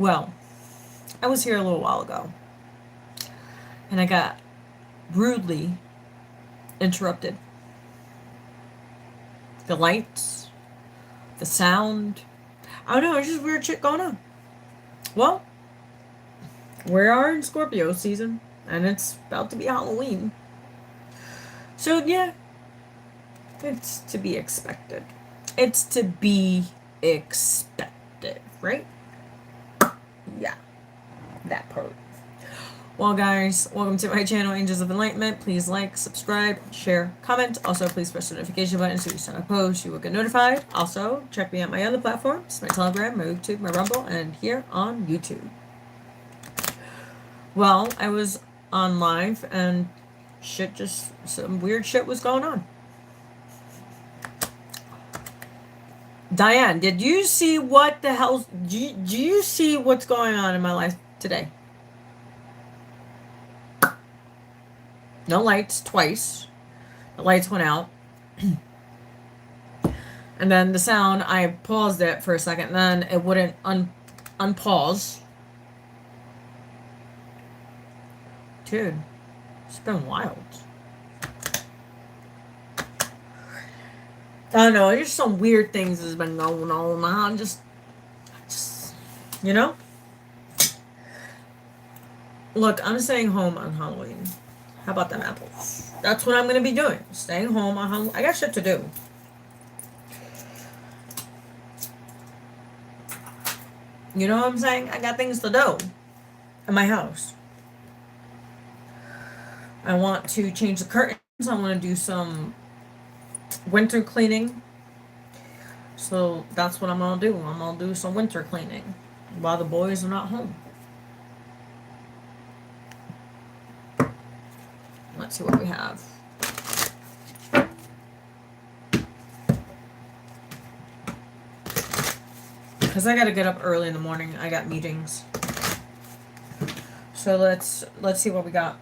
Well, I was here a little while ago and I got rudely interrupted. The lights, the sound. I don't know, it's just weird shit going on. Well, we are in Scorpio season and it's about to be Halloween. So, yeah, it's to be expected. It's to be expected, right? Yeah, that part. Well, guys, welcome to my channel, Angels of Enlightenment. Please like, subscribe, share, comment. Also, please press the notification button so you start a post. You will get notified. Also, check me out my other platforms, my Telegram, my YouTube, my Rumble, and here on YouTube. Well, I was on live and some weird shit was going on. Diane, did you see what the hell? Do you see what's going on in my life today? No lights twice. The lights went out. And then the sound, I paused it for a second, and then it wouldn't unpause. Dude, it's been wild. I don't know, just some weird things has been going on. I'm just, you know? Look, I'm staying home on Halloween. How about them apples? That's what I'm going to be doing. Staying home on Halloween. I got shit to do. You know what I'm saying? I got things to do in my house. I want to change the curtains. I want to do some winter cleaning. So that's what I'm going to do. I'm going to do some winter cleaning while the boys are not home. Let's see what we have. Because I got to get up early in the morning. I got meetings. So let's see what we got.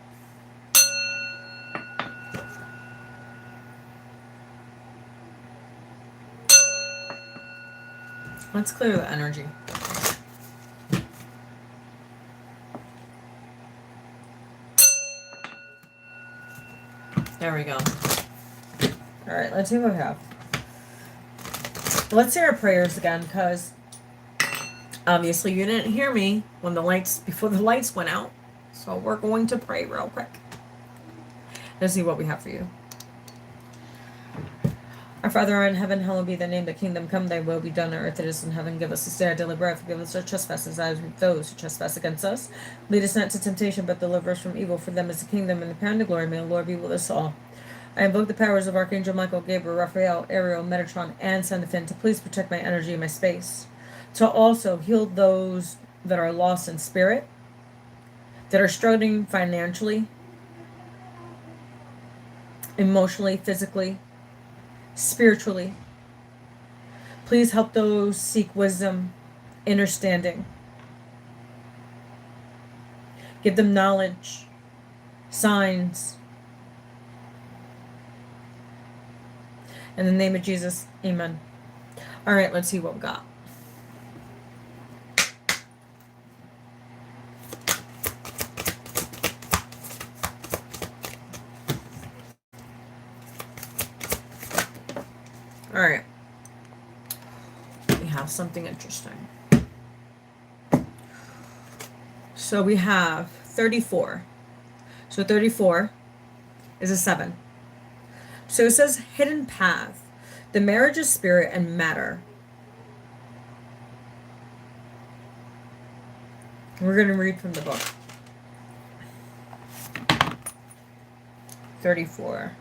Let's clear the energy. There we go. Alright, let's see what we have. Let's say our prayers again, because obviously you didn't hear me before the lights went out. So we're going to pray real quick. Let's see what we have for you. Our Father art in heaven, hallowed be thy name, thy kingdom come, thy will be done on earth as it is in heaven. Give us this day our daily bread, forgive us our trespasses as we those who trespass against us. Lead us not to temptation, but deliver us from evil. For them is the kingdom and the power and the glory. May the Lord be with us all. I invoke the powers of Archangel Michael, Gabriel, Raphael, Ariel, Metatron, and Seraphim to please protect my energy and my space. To also heal those that are lost in spirit, that are struggling financially, emotionally, physically, spiritually. Please help those seek wisdom, understanding. Give them knowledge, signs. In the name of Jesus, amen. All right, let's see what we got. All right. We have something interesting. So we have 34. So 34 is a 7. So it says hidden path, the marriage of spirit and matter. We're going to read from the book. 34.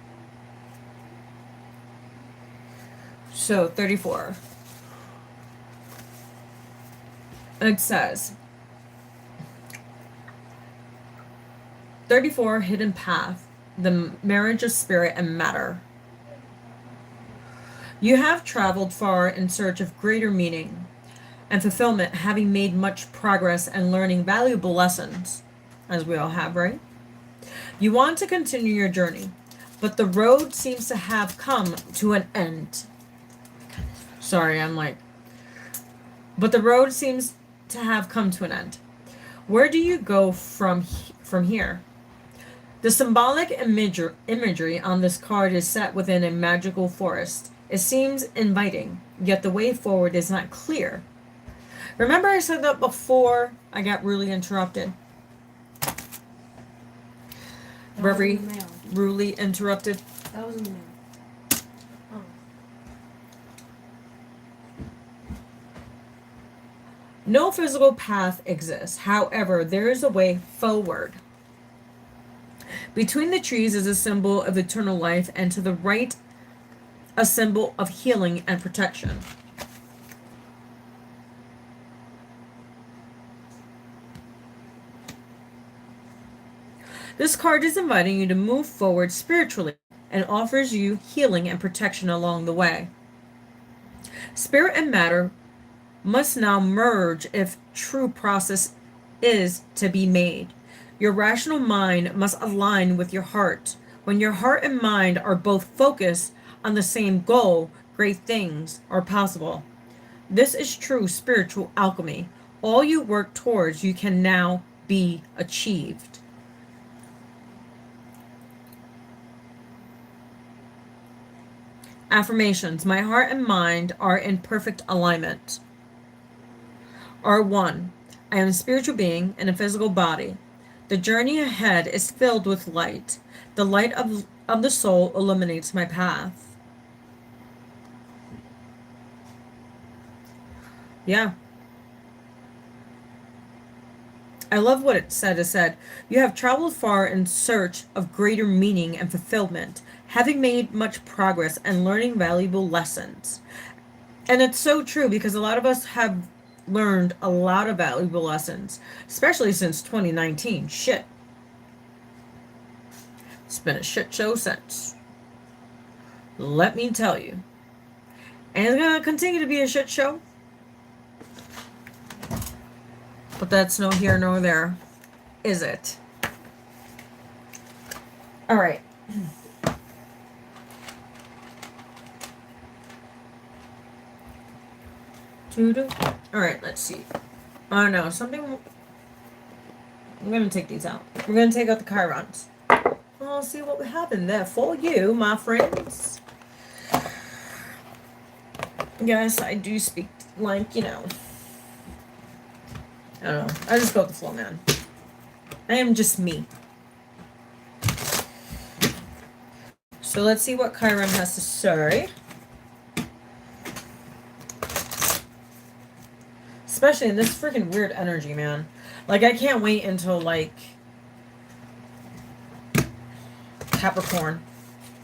So 34. It says 34 hidden path, the marriage of spirit and matter. You have traveled far in search of greater meaning and fulfillment, having made much progress and learning valuable lessons, as we all have, right? You want to continue your journey, but the road seems to have come to an end. Sorry, but the road seems to have come to an end. Where do you go from here? The symbolic imagery on this card is set within a magical forest. It seems inviting, yet the way forward is not clear. Remember I said that before I got really interrupted? Very rudely interrupted. That was in the mail. Oh. No physical path exists. However, there is a way forward. Between the trees is a symbol of eternal life, and to the right, a symbol of healing and protection. This card is inviting you to move forward spiritually and offers you healing and protection along the way. Spirit and matter must now merge if true process is to be made. Your rational mind must align with your heart. When your heart and mind are both focused on the same goal, great things are possible. This is true spiritual alchemy. All you work towards, you can now be achieved. Affirmations. My heart and mind are in perfect alignment. Are one. I am a spiritual being in a physical body. The journey ahead is filled with light. The light of the soul illuminates my path. Yeah. I love what it said. It said, you have traveled far in search of greater meaning and fulfillment, having made much progress and learning valuable lessons. And it's so true because a lot of us have learned a lot of valuable lessons, especially since 2019. Shit. It's been a shit show since. Let me tell you. And it's going to continue to be a shit show. But that's no here nor there, is it? All right. All right, let's see. Oh no, something. I'm gonna take these out. We're gonna take out the chirons. I'll see what happened there for you, my friends. Yes, I do speak like, you know. I don't know. I just go with the flow, man. I am just me. So let's see what Chiron has to say. Especially in this freaking weird energy, man. Like, I can't wait until, like, Capricorn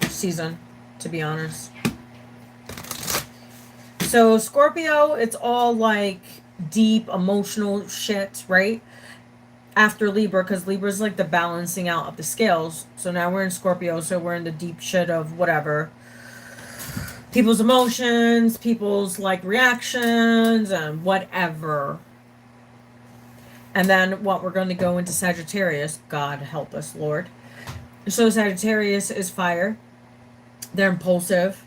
season, to be honest. So, Scorpio, it's all, like, deep, emotional shit, right? After Libra, because Libra's, like, the balancing out of the scales. So now we're in Scorpio, so we're in the deep shit of whatever. People's emotions, people's, like, reactions, and whatever. And then what we're going to go into Sagittarius. God help us, Lord. So Sagittarius is fire. They're impulsive.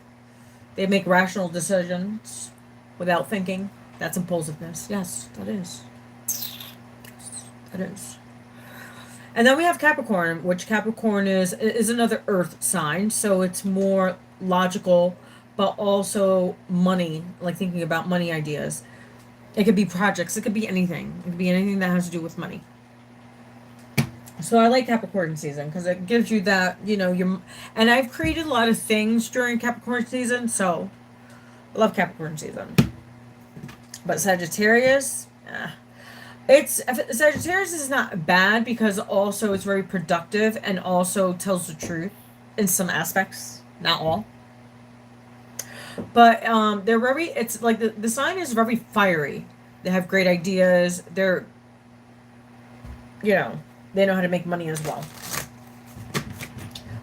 They make rational decisions without thinking. That's impulsiveness. Yes, that is. That is. And then we have Capricorn, which Capricorn is another earth sign. So it's more logical, but also money, like thinking about money ideas. It could be projects. It could be anything. It could be anything that has to do with money. So I like Capricorn season because it gives you that, you know, and I've created a lot of things during Capricorn season, so I love Capricorn season. But Sagittarius, Sagittarius is not bad because also it's very productive and also tells the truth in some aspects, not all. But they're very, it's like the sign is very fiery. They have great ideas. They're, you know, they know how to make money as well.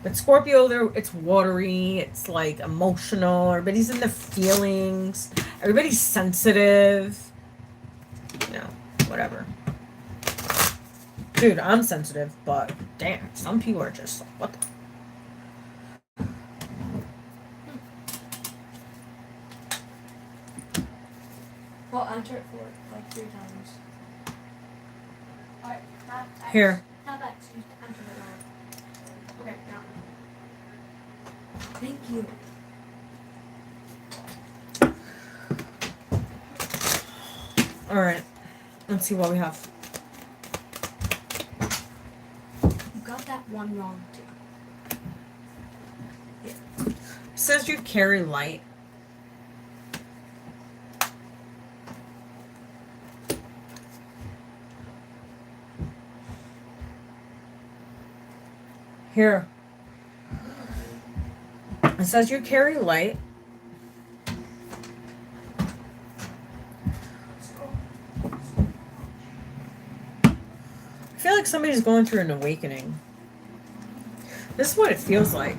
But Scorpio, it's watery. It's like emotional. Everybody's in their feelings. Everybody's sensitive. You know, whatever. Dude, I'm sensitive, but damn, some people are just like, what the. Well, enter it for like 3 times. Alright, Here. Have X used to enter the door. Okay, now. Thank you. Alright. Let's see what we have. You got that one wrong too. It says you carry light. Here. It says you carry light. I feel like somebody's going through an awakening. This is what it feels like.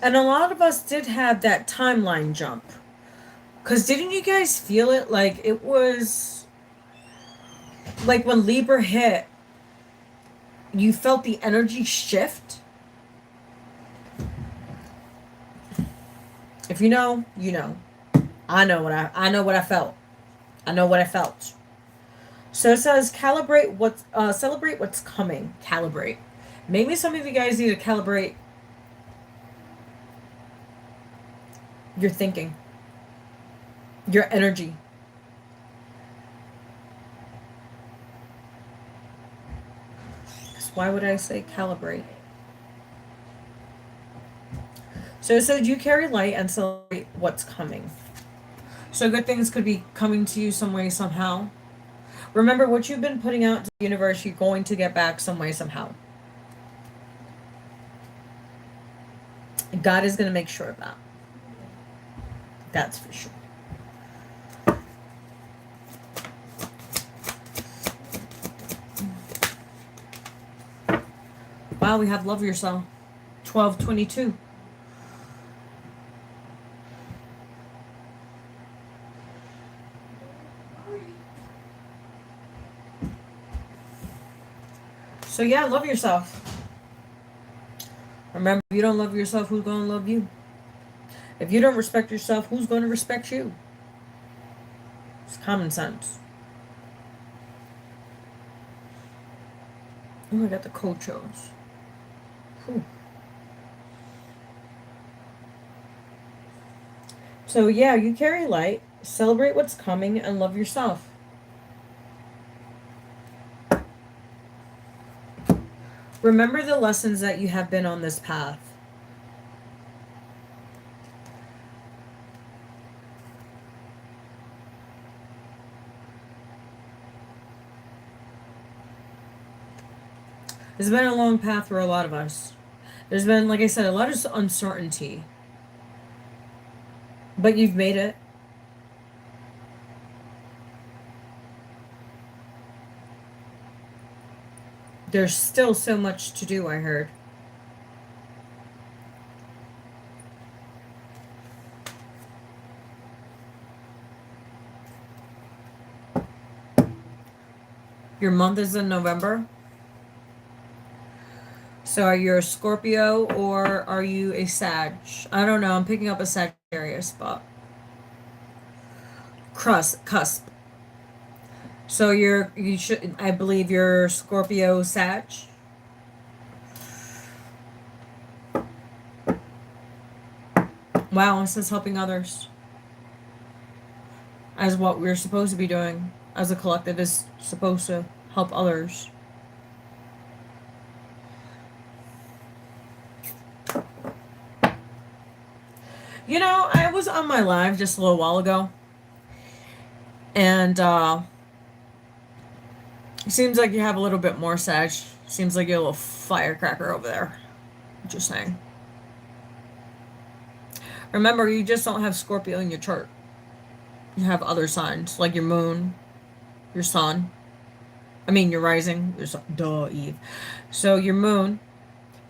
And a lot of us did have that timeline jump. Because didn't you guys feel it? Like it was like when Libra hit, you felt the energy shift. If you know, you know. I know what I felt. I know what I felt. So it says celebrate what's coming. Calibrate. Maybe some of you guys need to calibrate your thinking, your energy. Why would I say calibrate? So it says you carry light and celebrate what's coming. So good things could be coming to you some way, somehow. Remember, what you've been putting out to the universe, you're going to get back some way, somehow. God is going to make sure of that. That's for sure. Wow, we have love yourself. 1222. So yeah, love yourself. Remember, if you don't love yourself, who's going to love you? If you don't respect yourself, who's going to respect you? It's common sense. Oh, I got the cochos. Whew. So yeah, you carry light, celebrate what's coming, and love yourself. Remember the lessons that you have been on this path. It's been a long path for a lot of us. There's been, like I said, a lot of uncertainty. But you've made it. There's still so much to do, I heard. Your month is in November. So are you a Scorpio or are you a Sag? I don't know. I'm picking up a Sagittarius, but cusp. So I believe you're Scorpio Sag. Wow, it says helping others. As what we're supposed to be doing as a collective is supposed to help others. You know, I was on my live just a little while ago. And it seems like you have a little bit more Sag. Seems like you're a little firecracker over there. Just saying. Remember, you just don't have Scorpio in your chart. You have other signs, like your moon, your sun. I mean, your rising. Your sun, duh, Eve. So your moon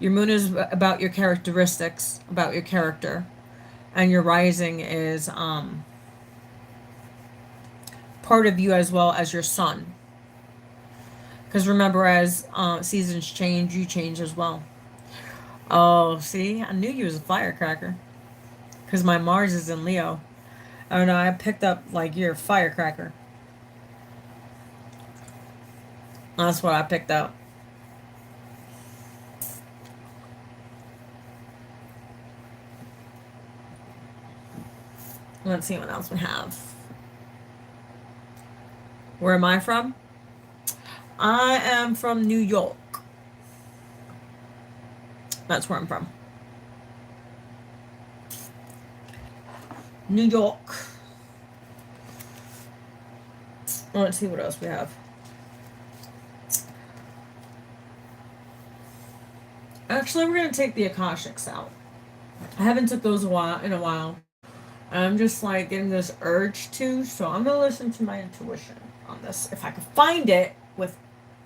is about your characteristics, about your character. And your rising is part of you as well as your sun. Because remember, as seasons change, you change as well. Oh, see? I knew you was a firecracker. Because my Mars is in Leo. I don't know, I picked up, like, you're a firecracker. That's what I picked up. Let's see what else we have. Where am I from? I am from New York. That's where I'm from. New York. Let's see what else we have. Actually, we're gonna take the Akashics out. I haven't took those in a while. I'm just like getting this urge to, so I'm gonna listen to my intuition on this. If I can find it with,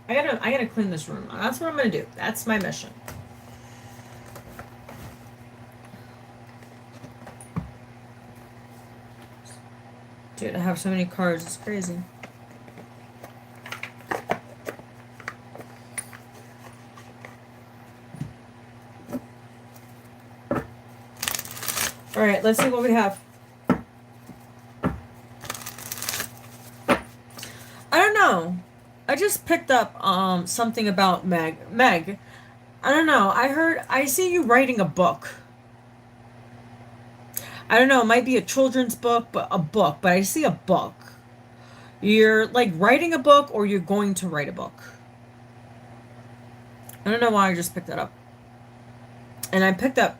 I gotta clean this room. That's what I'm gonna do. That's my mission. Dude, I have so many cards. It's crazy. All right, let's see what we have. I don't know. I just picked up something about Meg. Meg, I don't know. I see you writing a book. I don't know, it might be a children's book, but I see a book. You're like writing a book or you're going to write a book. I don't know why I just picked that up. And I picked up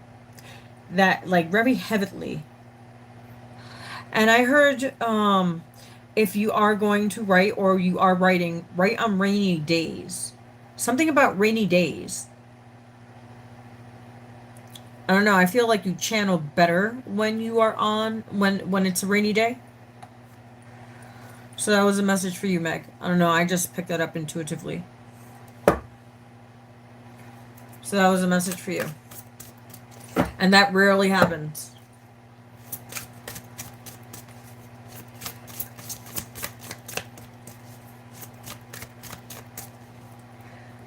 that like very heavily. And I heard if you are going to write or you are writing, write on rainy days. Something about rainy days. I don't know, I feel like you channel better when you are on when it's a rainy day. So that was a message for you, Meg. I don't know, I just picked that up intuitively. So that was a message for you. And that rarely happens.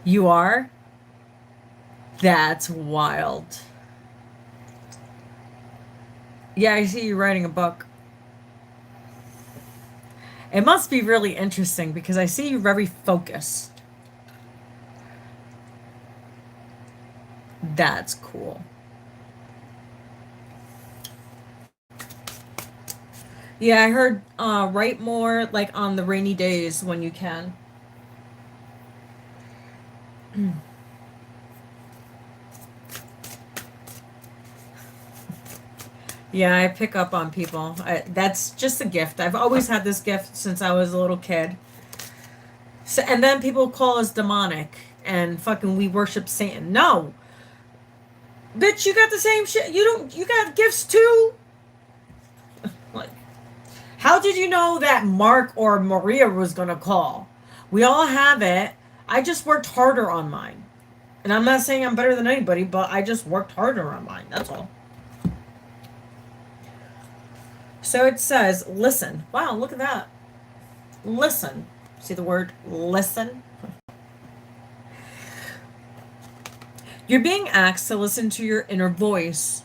You are? That's wild. Yeah, I see you writing a book. It must be really interesting because I see you very focused. That's cool. Yeah, I heard write more like on the rainy days when you can. Yeah, I pick up on people. That's just a gift. I've always had this gift since I was a little kid. So, and then people call us demonic and fucking we worship Satan. No. Bitch, you got the same shit. You got gifts too? Like, how did you know that Mark or Maria was gonna call? We all have it. I just worked harder on mine. And I'm not saying I'm better than anybody, but I just worked harder on mine. That's all. So it says, listen. Wow, look at that. Listen. See the word listen? You're being asked to listen to your inner voice.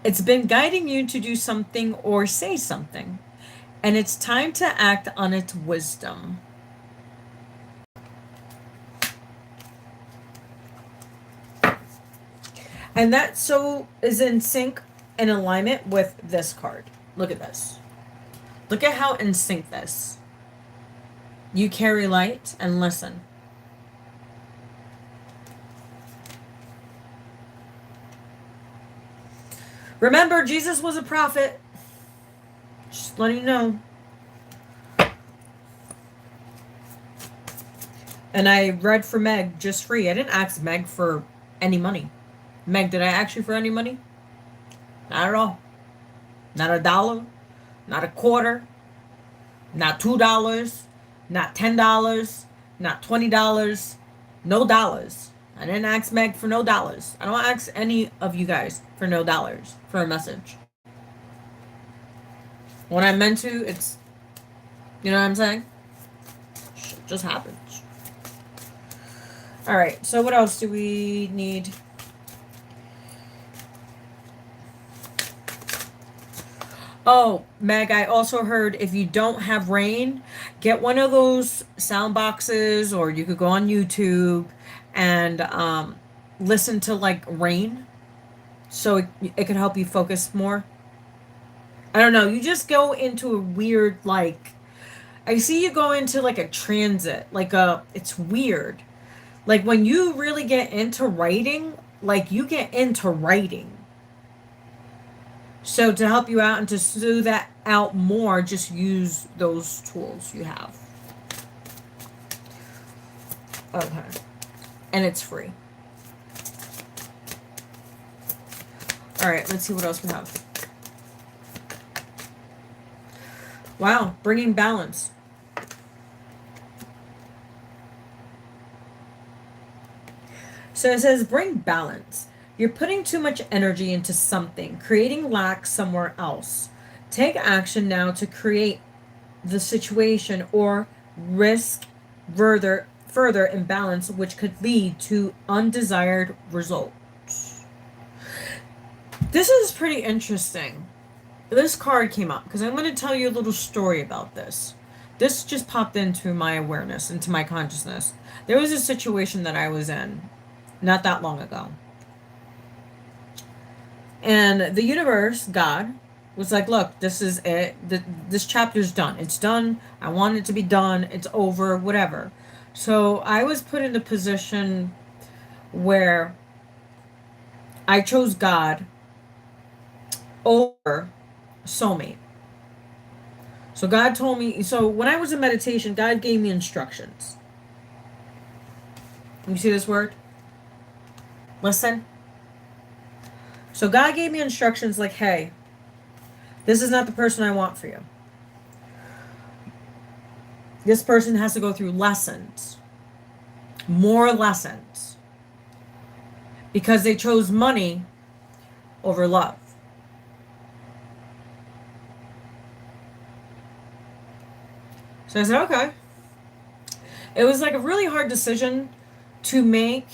It's been guiding you to do something or say something. And it's time to act on its wisdom. And that so is in sync and alignment with this card. Look at this. Look at how in sync this. You carry light and listen. Remember, Jesus was a prophet. Just letting you know. And I read for Meg just free. I didn't ask Meg for any money. Meg, did I ask you for any money? Not at all. Not $1. Not a quarter. Not $2. Not $10. Not $20. No dollars. I didn't ask Meg for no dollars. I don't ask any of you guys for no dollars for a message. When I'm meant to, it's, you know what I'm saying? Shit just happens. All right, so what else do we need? Oh, Meg, I also heard if you don't have rain, get one of those sound boxes, or you could go on YouTube and listen to like rain, so it could help you focus more. I don't know. You just go into a weird, like, I see you go into like a transit, it's weird. Like when you really get into writing, like you get into writing. So to help you out and to smooth that out more, just use those tools you have. Okay. And it's free. All right, let's see what else we have. Wow, bringing balance. So it says bring balance. You're putting too much energy into something, creating lack somewhere else. Take action now to create the situation or risk further imbalance which could lead to undesired results. This is pretty interesting. This card came up because I'm going to tell you a little story about this. This just popped into my awareness, into my consciousness. There was a situation that I was in not that long ago. And the universe, God, was like, look, this is it. This chapter's done. It's done. I want it to be done. It's over, whatever. So I was put in a position where I chose God over soulmate. So God told me, so when I was in meditation, God gave me instructions. You see this word? Listen. So God gave me instructions like, hey, this is not the person I want for you. This person has to go through lessons. More lessons. Because they chose money over love. So I said, okay. It was like a really hard decision to make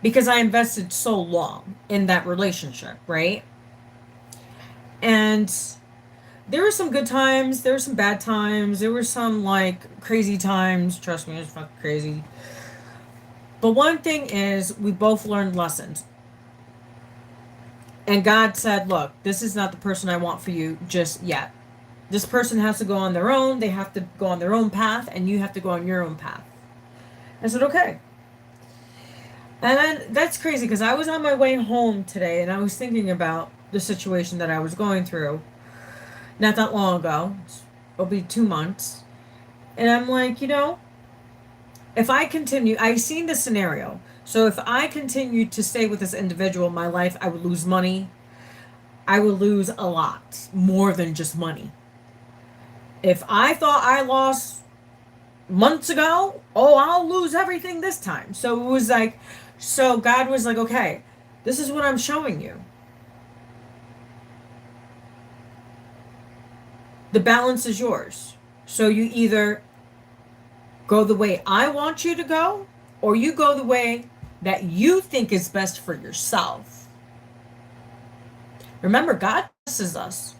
because I invested so long in that relationship, right? And there were some good times, there were some bad times, there were some like crazy times. Trust me, it was fucking crazy. But one thing is, we both learned lessons. And God said, look, this is not the person I want for you just yet. This person has to go on their own. They have to go on their own path, and you have to go on your own path. I said, okay. And then that's crazy because I was on my way home today and I was thinking about the situation that I was going through not that long ago. It'll be 2 months. And I'm like, if I continue, I've seen the scenario. So if I continue to stay with this individual in my life, I would lose money. I would lose a lot more than just money. If I thought I lost months ago, I'll lose everything this time. So it was like, so God was like, okay, this is what I'm showing you. The balance is yours. So you either go the way I want you to go, or you go the way that you think is best for yourself. Remember, God tests us,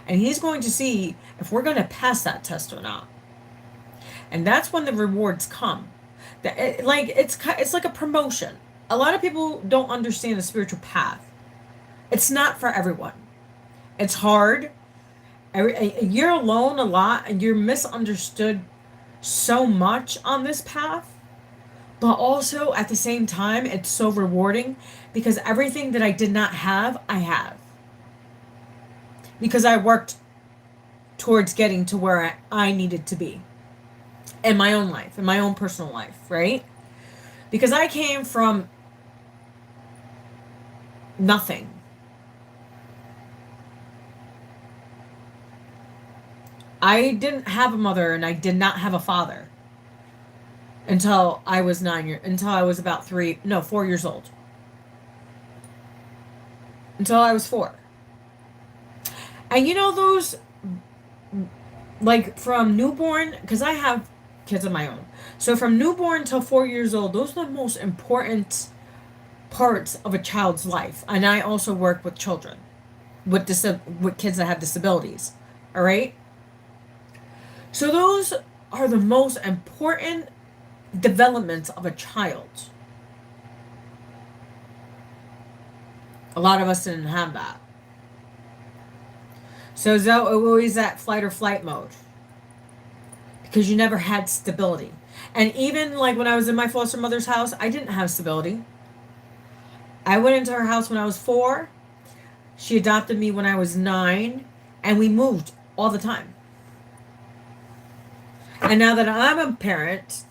and He's going to see if we're going to pass that test or not. And that's when the rewards come. It's like a promotion. A lot of people don't understand the spiritual path. It's not for everyone. It's hard. You're alone a lot, and you're misunderstood so much on this path. But also, at the same time, it's so rewarding because everything that I did not have, I have. Because I worked towards getting to where I needed to be in my own life, in my own personal life, right? Because I came from nothing. I didn't have a mother and I did not have a father until I was until I was about 4 years old. Until I was 4. And those, like from newborn, because I have kids of my own. So from newborn till 4 years old, those are the most important parts of a child's life. And I also work with children, with with kids that have disabilities. All right. So those are the most important developments of a child. A lot of us didn't have that. So it's always that fight or flight mode because you never had stability. And even like when I was in my foster mother's house, I didn't have stability. I went into her house when I was 4. She adopted me when I was 9, and we moved all the time. And now that I'm a parent,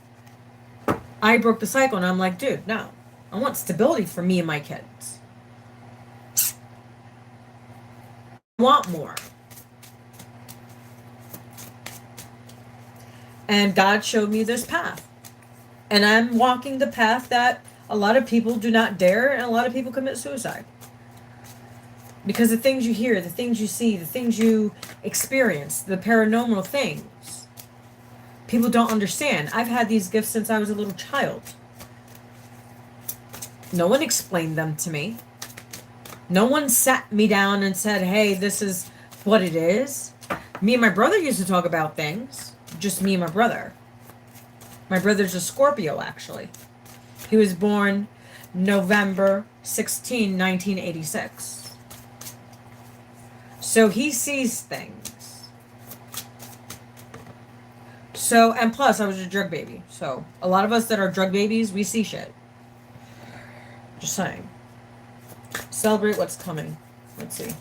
I broke the cycle, and I'm like, dude, no. I want stability for me and my kids. I want more. And God showed me this path. And I'm walking the path that a lot of people do not dare, and a lot of people commit suicide. Because the things you hear, the things you see, the things you experience, the paranormal things, people don't understand. I've had these gifts since I was a little child. No one explained them to me. No one sat me down and said, hey, this is what it is. Me and my brother used to talk about things. Just me and my brother. My brother's a Scorpio, actually. He was born November 16, 1986. So he sees things. So, and plus, I was a drug baby. So, a lot of us that are drug babies, we see shit. Just saying. Celebrate what's coming. Let's see.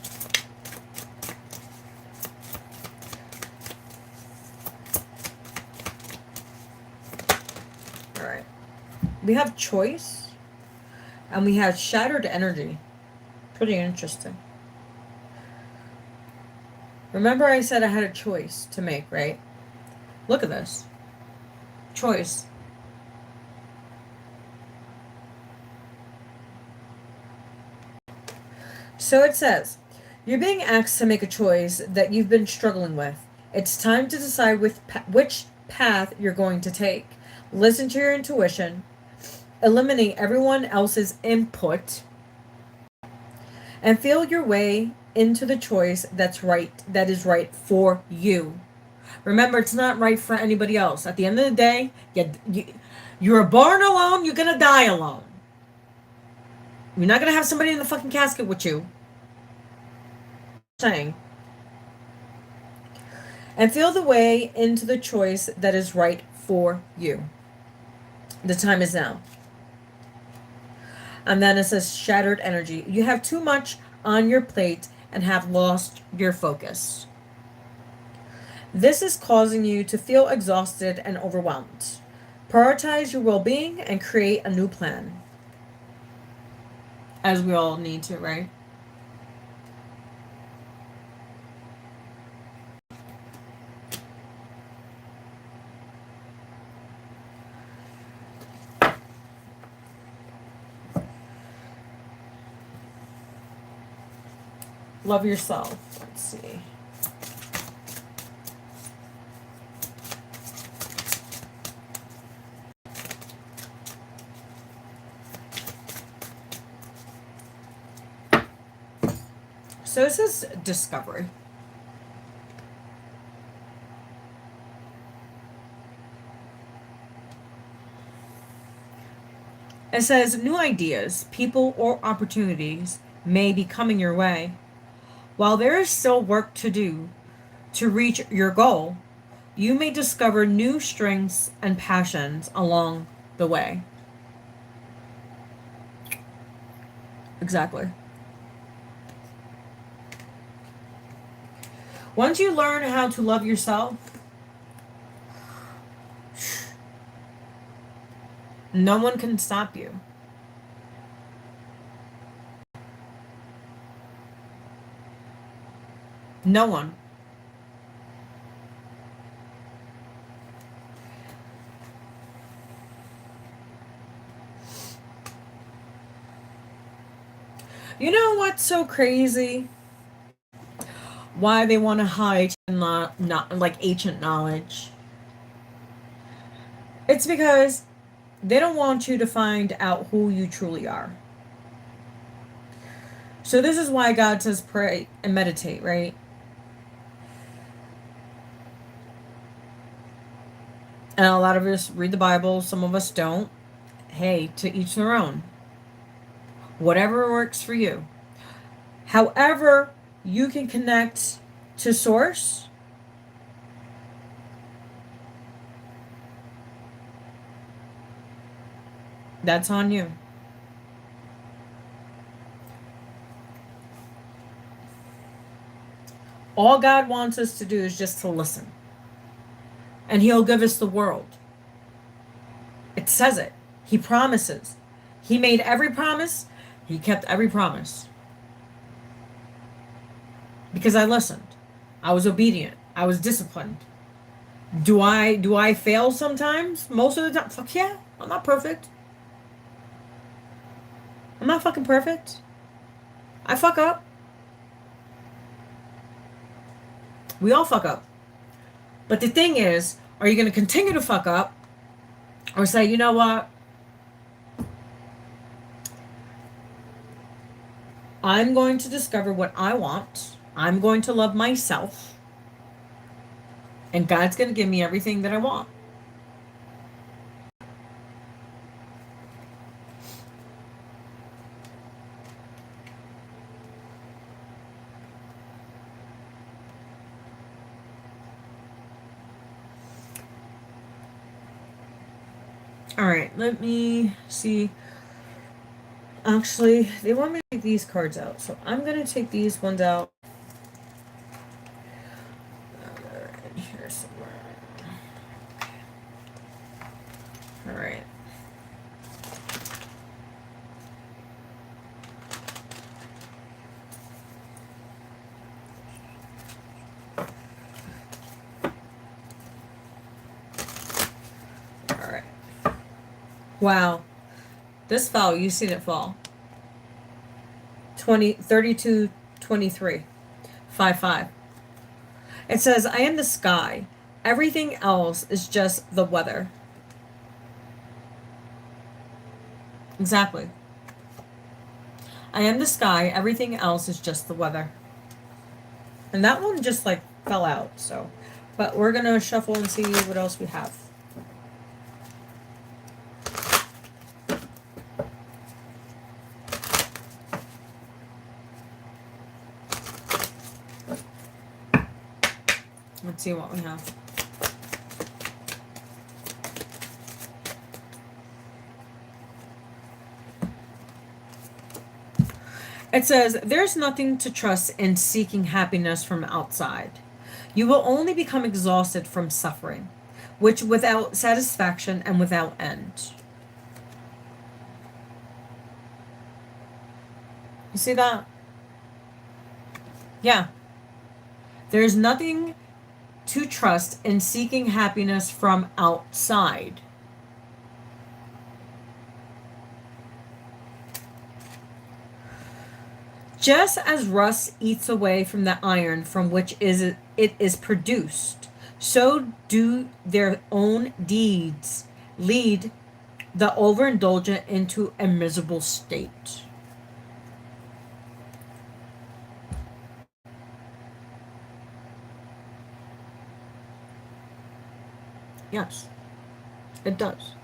Alright. We have choice. And we have shattered energy. Pretty interesting. Remember I said I had a choice to make, right? Look at this. Choice. So it says, you're being asked to make a choice that you've been struggling with. It's time to decide which path you're going to take. Listen to your intuition. Eliminate everyone else's input. And feel your way into the choice that is right for you. Remember, it's not right for anybody else. At the end of the day, you're born alone, you're gonna die alone. You're not gonna have somebody in the fucking casket with you. Saying. And feel the way into the choice that is right for you. The time is now. And then it says shattered energy. You have too much on your plate and have lost your focus. This is causing you to feel exhausted and overwhelmed. Prioritize your well-being and create a new plan. As we all need to, right? Love yourself. Let's see. So this is discovery. It says new ideas, people, or opportunities may be coming your way. While there is still work to do to reach your goal, you may discover new strengths and passions along the way. Exactly. Once you learn how to love yourself, no one can stop you. No one. You know what's so crazy? Why they want to hide not like ancient knowledge. It's because they don't want you to find out who you truly are. So this is why God says pray and meditate, right? And a lot of us read the Bible, some of us don't. Hey, to each their own. Whatever works for you. However, you can connect to Source, that's on you. All God wants us to do is just to listen. And He'll give us the world. It says it. He promises. He made every promise. He kept every promise. Because I listened. I was obedient. I was disciplined. Do I fail sometimes? Most of the time? Fuck yeah. I'm not perfect. I'm not fucking perfect. I fuck up. We all fuck up. But the thing is, are you going to continue to fuck up? Or say, you know what? I'm going to discover what I want. I'm going to love myself. And God's going to give me everything that I want. Alright, let me see. Actually, they want me to take these cards out. So I'm going to take these ones out. They're in here somewhere. Alright. Alright. Wow. This fell, you seen it fall. 32, 23. 5, 5. It says, I am the sky. Everything else is just the weather. Exactly. I am the sky. Everything else is just the weather. And that one just like fell out, so. But we're going to shuffle and see what else we have. Let's see what we have. It says, there's nothing to trust in seeking happiness from outside. You will only become exhausted from suffering, which without satisfaction and without end. You see that? Yeah. There's nothing to trust in seeking happiness from outside. Just as rust eats away from the iron from which it is produced, so do their own deeds lead the overindulgent into a miserable state. Yes, it does.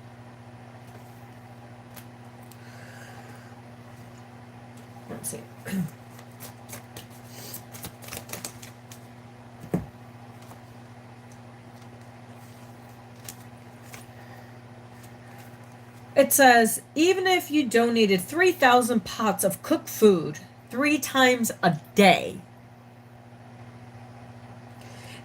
Let's see. It says, even if you donated 3,000 pots of cooked food 3 times a day,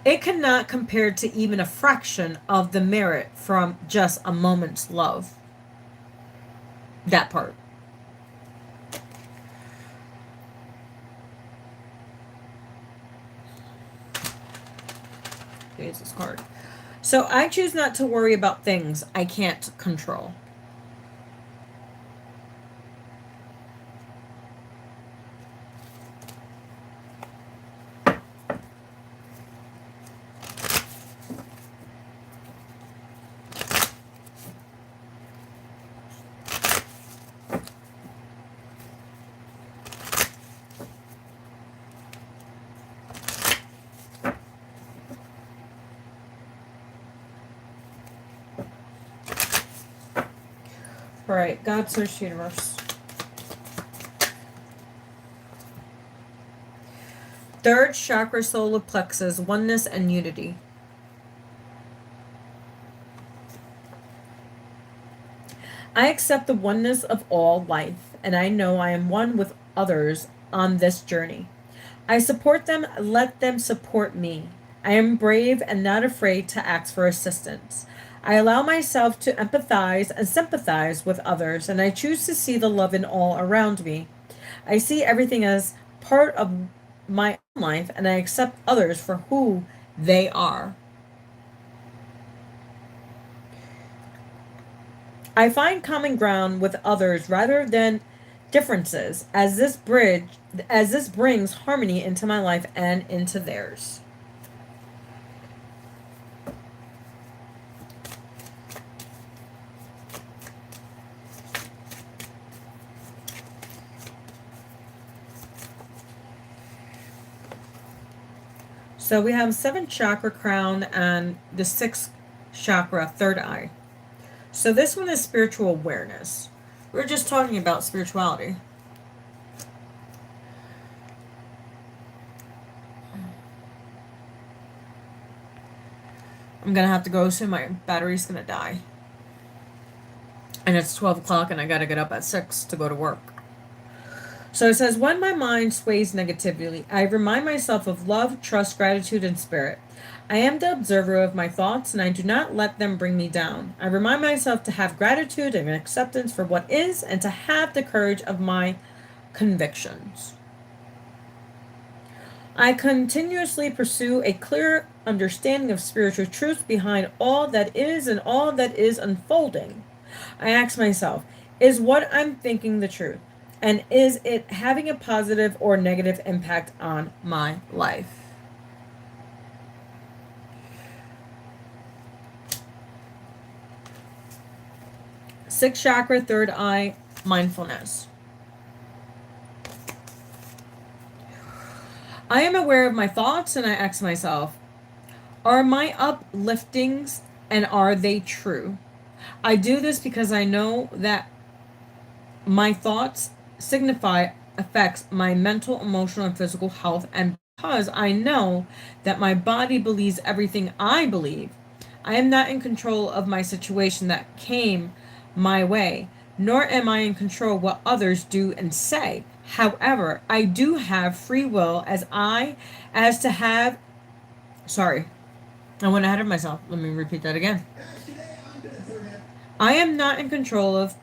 it cannot compare to even a fraction of the merit from just a moment's love. That part. Here's this card. So I choose not to worry about things I can't control. All right, God, Source, Universe. Third chakra, solar plexus, oneness and unity. I accept the oneness of all life, and I know I am one with others on this journey. I support them, let them support me. I am brave and not afraid to ask for assistance. I allow myself to empathize and sympathize with others, and I choose to see the love in all around me. I see everything as part of my own life, and I accept others for who they are. I find common ground with others rather than differences, as this brings harmony into my life and into theirs. So we have 7th chakra, crown, and the 6th chakra, third eye. So this one is spiritual awareness. We are just talking about spirituality. I'm gonna have to go soon. My battery's gonna die. And it's 12 o'clock and I gotta get up at 6 to go to work. So it says, when my mind sways negatively, I remind myself of love, trust, gratitude, and spirit. I am the observer of my thoughts and I do not let them bring me down. I remind myself to have gratitude and acceptance for what is and to have the courage of my convictions. I continuously pursue a clear understanding of spiritual truth behind all that is and all that is unfolding. I ask myself, is what I'm thinking the truth? And is it having a positive or negative impact on my life? Sixth chakra, third eye, mindfulness. I am aware of my thoughts and I ask myself, are my upliftings and are they true? I do this because I know that my thoughts signify affects my mental, emotional, and physical health, and because I know that my body believes everything I believe. I am not in control of my situation that came my way, nor am I in control what others do and say. However, I do have free will as to have sorry, I went ahead of myself. Let me repeat that again. I am not in control of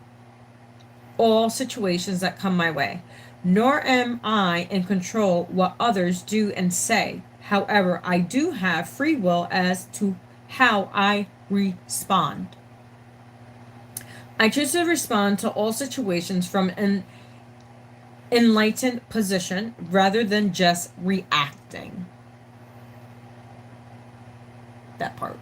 all situations that come my way, nor am I in control what others do and say. However, I do have free will as to how I respond. I choose to respond to all situations from an enlightened position rather than just reacting. That part.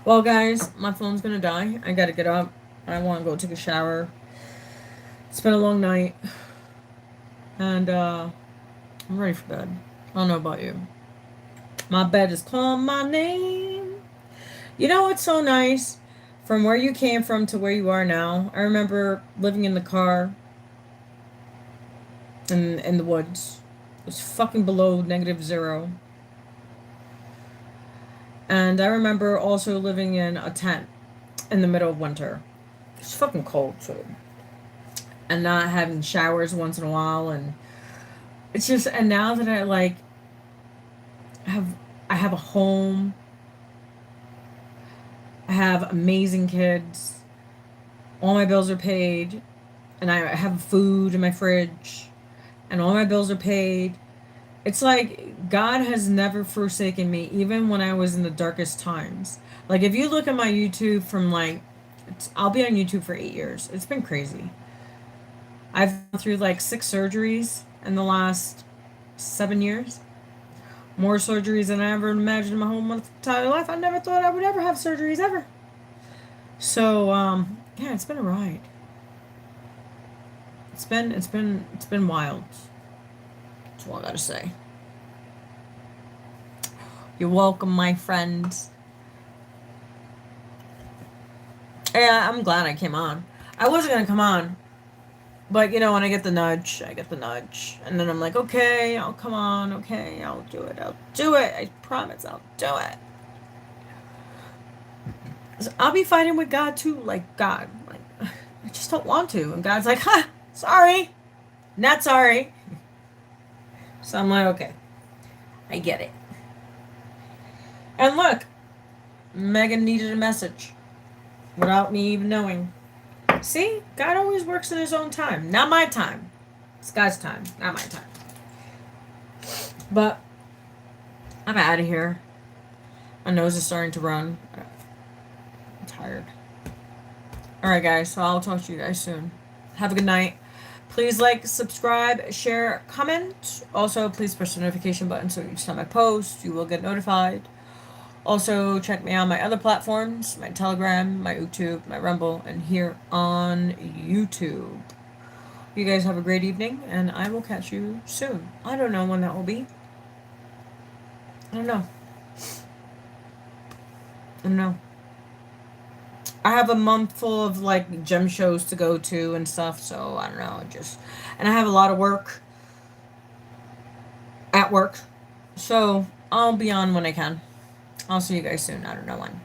Well, guys, my phone's gonna die. I gotta get up. I want to go take a shower. It's been a long night. And, I'm ready for bed. I don't know about you. My bed is calling my name. You know what's so nice? From where you came from to where you are now. I remember living in the car in the woods. It was fucking below -0. And I remember also living in a tent in the middle of winter. It's fucking cold too. And not having showers once in a while, and it's just, and now that have I have a home, I have amazing kids, all my bills are paid, and I have food in my fridge, and all my bills are paid. It's like God has never forsaken me, even when I was in the darkest times. Like, if you look at my YouTube from I'll be on YouTube for 8 years. It's been crazy. I've gone through 6 surgeries in the last 7 years. More surgeries than I ever imagined in my whole entire life. I never thought I would ever have surgeries ever. So, yeah, it's been a ride. It's been wild. That's all I gotta say. You're welcome, my friends. Yeah, I'm glad I came on. I wasn't gonna come on, but you know, when I get the nudge, I get the nudge, and then I'm like, okay, I'll come on. Okay, I'll do it. I'll do it. I promise, I'll do it. So I'll be fighting with God too, like God, like I just don't want to, and God's like, ha, sorry, not sorry. So I'm like, okay, I get it. And look, Megan needed a message without me even knowing. See, God always works in his own time. Not my time. It's God's time, not my time. But I'm out of here. My nose is starting to run. I'm tired. Alright, guys, so I'll talk to you guys soon. Have a good night. Please like, subscribe, share, comment. Also, please press the notification button so each time I post, you will get notified. Also, check me out on my other platforms, my Telegram, my YouTube, my Rumble, and here on YouTube. You guys have a great evening, and I will catch you soon. I don't know when that will be. I don't know. I don't know. I have a month full of like gem shows to go to and stuff, so I don't know. And I have a lot of work at work, so I'll be on when I can. I'll see you guys soon. I don't know when.